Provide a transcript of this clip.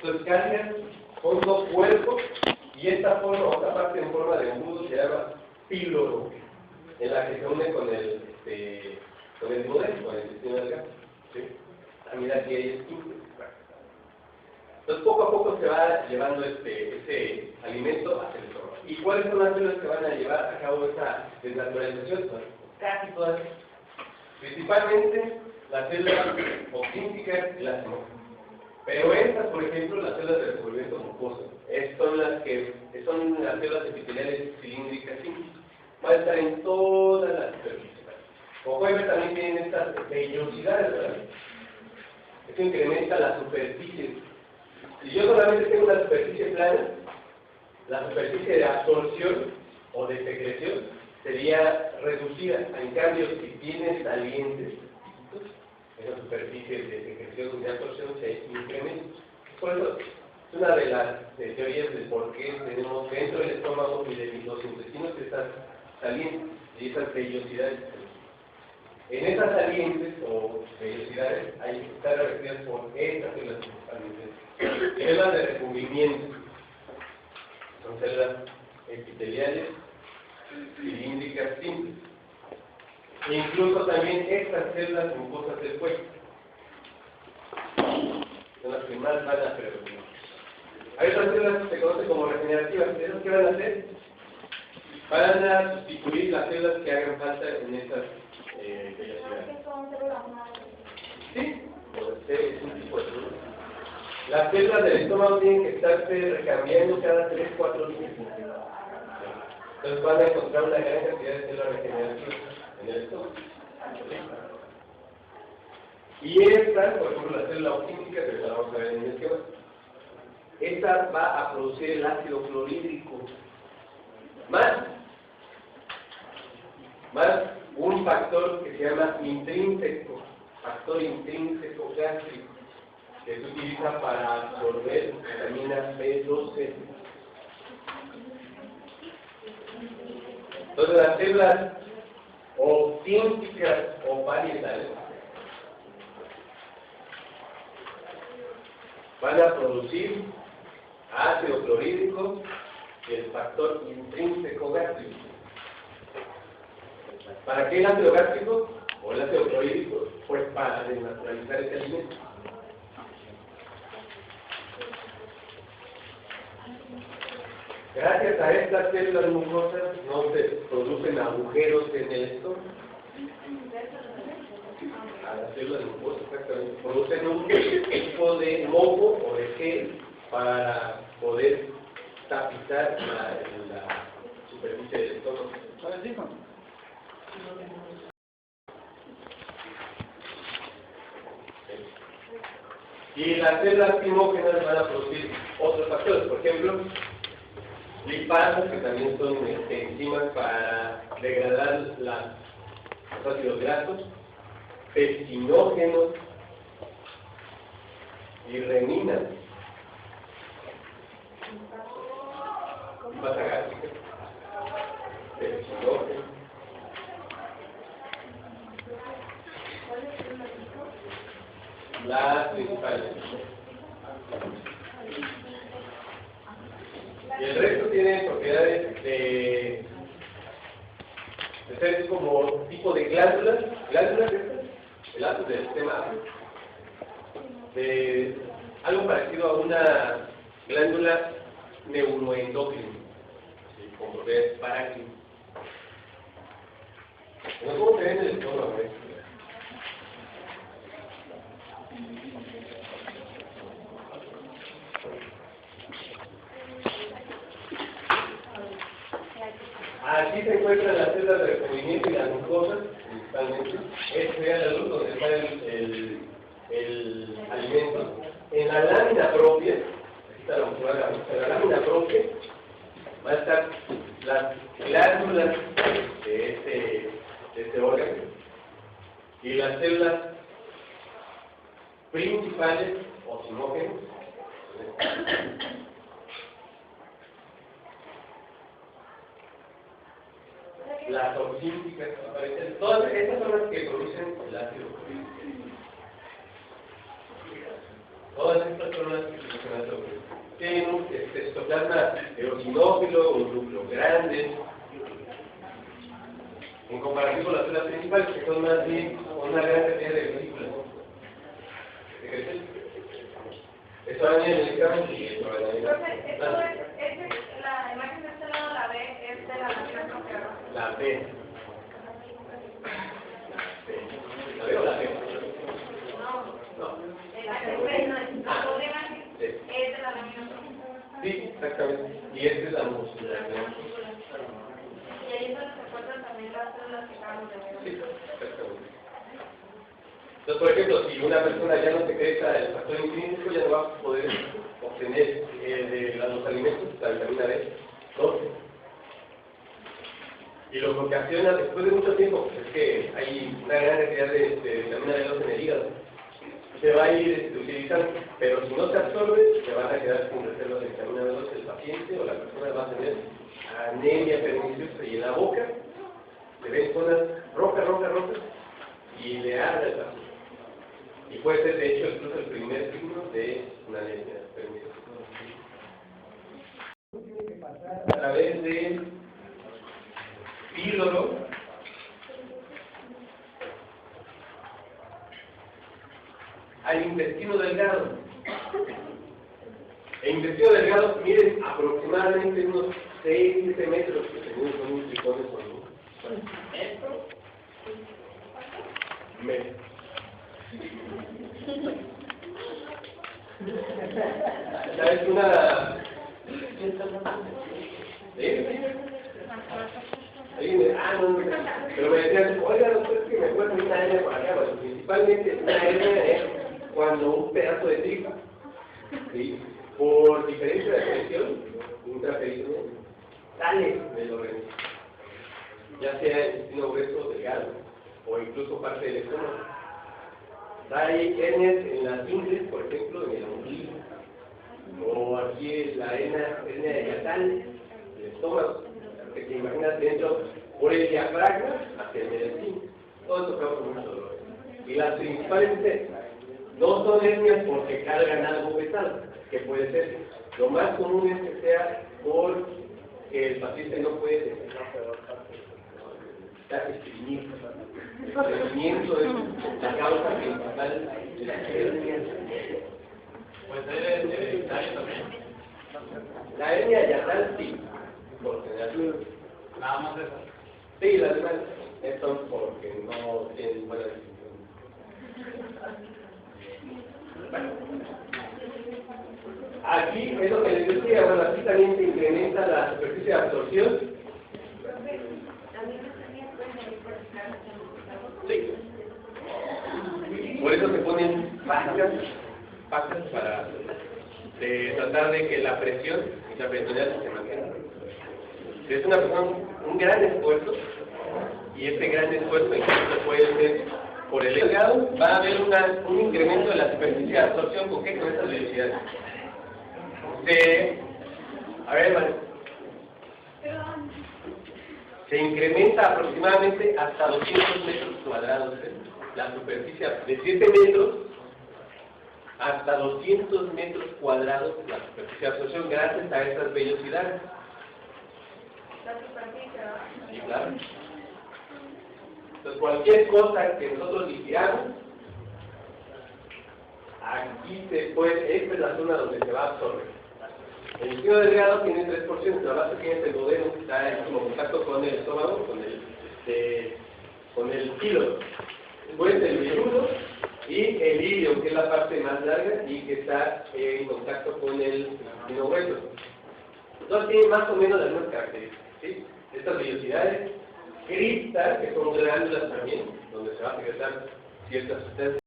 Entonces cargan fondo cuerpo y esta forma, otra parte en forma de embudo se llama píloro, en la que se une con el duodeno, con el intestino delgado. ¿Sí? También aquí hay esquince. Entonces poco a poco se va llevando ese alimento hacia el estómago. ¿Y cuáles son las células que van a llevar a cabo esa desnaturalización? Pues, casi todas. Principalmente las células oxínticas y las hemógenas. Pero estas, por ejemplo, las células de recubrimiento mucoso, son las células epiteliales cilíndricas simples. Van a estar en todas las superficies. Como pueden ver, también tienen estas vellosidades, ¿verdad? Esto incrementa la superficie. Si yo solamente tengo una superficie plana, la superficie de absorción o de secreción sería reducida. En cambio, si tiene salientes, esa superficie de secreción y de absorción se incrementa. Por eso, es una de las teorías del por qué tenemos dentro del estómago y de los intestinos estas salientes y esas vellosidades. En esas salientes o vellosidades hay que estar revestidas por estas células principalmente. Células de recubrimiento. Son células epiteliales cilíndricas simples. E incluso también estas células mucosas del cuello. Son las que más van a predominar. Hay otras células que se conocen como regenerativas. ¿Esas qué van a hacer? Van a sustituir las células que hagan falta en estas vellosidades. Sí, es un tipo de células. Las células del estómago tienen que estarse recambiando cada 3-4 días. Entonces van a encontrar una gran cantidad de células regenerativas en el estómago. Y esta, por ejemplo, la célula oxíntica, que la vamos a ver en el esquema, esta va a producir el ácido clorhídrico más un factor que se llama intrínseco, factor intrínseco gástrico, que se utiliza para absorber vitamina B12. Entonces las células oxínticas o parietales van a producir ácido clorhídrico y el factor intrínseco gástrico. ¿Para qué el ácido gástrico o el ácido clorhídrico? Pues para desnaturalizar ese alimento. Gracias a estas células mucosas no se producen agujeros en el estómago. A las células mucosas exactamente producen un tipo de moco o de gel para poder tapizar la superficie del estómago. Y las células timógenas van a producir otros factores, por ejemplo, lipasos, que también son enzimas para degradar los ácidos grasos, pepsinógenos y reninas, lipasa gástrica, pepsinógenos. Las principales. Y el resto tiene propiedades de ser como tipo de glándulas el ácido del sistema, de algo parecido a una glándula neuroendocrina, con propiedades parácrinas. ¿Cómo se ve en el estómago? Aquí se encuentran las células de recubrimiento y las mucosas, principalmente. Este sería la luz donde está el alimento. En la lámina propia, aquí está la mucosa, en la lámina propia va a estar las glándulas de este órgano y las células principales o simógenas. Las oxínticas aparecen, todas estas son las que producen el ácido clorhídrico. Todas estas son las que producen el ácido citoplasma eosinófilo, un núcleo grande, en comparación con las células principales, que son más bien una gran cantidad de vesículas. Esto va a venir en el examen y esto va a venir. La imagen de este lado, la B, es de la lámina propia. La B. ¿La B o la B? No. La doble imagen es de la lámina propia. Sí, exactamente. Y esta es la musculación. Y ahí es donde se encuentran también las células que acabamos de ver. Sí, exactamente. Entonces, por ejemplo, si una persona ya no secreta el factor intrínseco, ya no va a poder obtener de los alimentos la vitamina B12. Y lo que ocasiona después de mucho tiempo es que hay una gran cantidad de vitamina B12 en el hígado. Se va a ir utilizando, pero si no se absorbe, se van a quedar sin reservas de vitamina B12 el paciente o la persona va a tener anemia perniciosa y en la boca se ven zonas rojas y le arde el paciente. Y puede ser, de hecho, incluso el primer signo de una anemia perniciosa. A través de píloro al intestino delgado. El intestino delgado mide aproximadamente unos 6-7 metros, que según son un tricones o no. Metro. Ya es una... no, pero me decían, oiga, doctor, es que me cuesta una hernia por acá. Bueno, principalmente una hernia es cuando un pedazo de tripa, ¿sí?, por diferencia de presión intraperitoneal, sale del organismo, ya sea el intestino grueso, delgado, o incluso parte del estómago. Hay hernias en las ingles, por ejemplo, en el ombligo, o aquí la hernia yatal del estómago, que te imaginas dentro por el diafragma hacia el intestino. Todo esto causa mucho dolor. Y las principales no son hernias porque cargan algo pesado, que puede ser. Lo más común es que sea porque el paciente no puede estreñimiento. El estreñimiento es la causa principal de las hernias. Puede ser hereditario también. La hernia yatal sí, por general. Nada más eso. Sí, las demás son porque no tienen buena definición. Bueno. Aquí es lo que les decía, bueno, aquí también se incrementa la superficie de absorción. Sí. Por eso se ponen pastas para tratar de que la presión intraperitoneal se mantenga. Es una persona, un gran esfuerzo, y este gran esfuerzo incluso puede ser por el delgado, va a haber un incremento de la superficie de absorción. ¿Con qué? Con estas velocidades. Se incrementa aproximadamente hasta 200 metros cuadrados la superficie, de 7 metros hasta 200 metros cuadrados la superficie de absorción gracias a estas velocidades. La superficie, ¿no? Sí, claro. Entonces, cualquier cosa que nosotros digamos, aquí se puede, esta es la zona donde se va a absorber. El intestino delgado tiene 3%, la base tiene el duodeno, que está en contacto con el estómago, con el píloro. Después el velludo y el ilio, que es la parte más larga y que está en contacto con el intestino grueso. Entonces tiene más o menos las mismas características, ¿sí? Estas vellosidades, criptas, que son glándulas también, donde se va a secretar ciertas sustancias.